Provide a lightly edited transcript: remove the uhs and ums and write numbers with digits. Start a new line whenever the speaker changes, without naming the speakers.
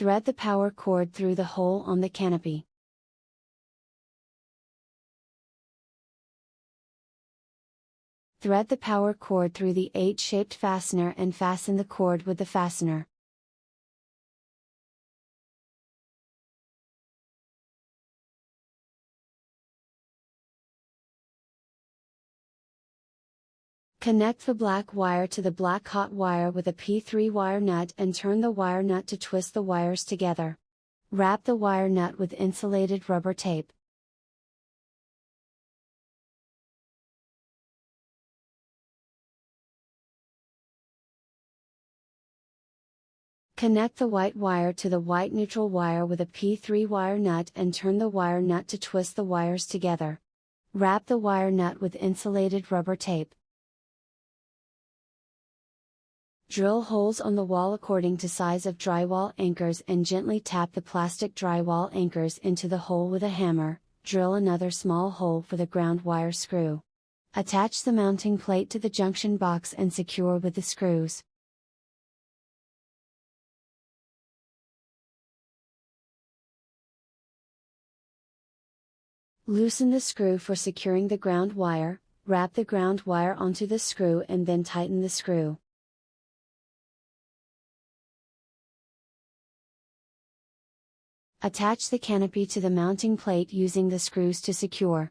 Thread the power cord through the hole on the canopy. Thread the power cord through the H-shaped fastener and fasten the cord with the fastener. Connect the black wire to the black hot wire with a P3 wire nut and turn the wire nut to twist the wires together. Wrap the wire nut with insulated rubber tape. Connect the white wire to the white neutral wire with a P3 wire nut and turn the wire nut to twist the wires together. Wrap the wire nut with insulated rubber tape. Drill holes on the wall according to size of drywall anchors and gently tap the plastic drywall anchors into the hole with a hammer. Drill another small hole for the ground wire screw. Attach the mounting plate to the junction box and secure with the screws. Loosen the screw for securing the ground wire. Wrap the ground wire onto the screw and then tighten the screw. Attach the canopy to the mounting plate using the screws to secure.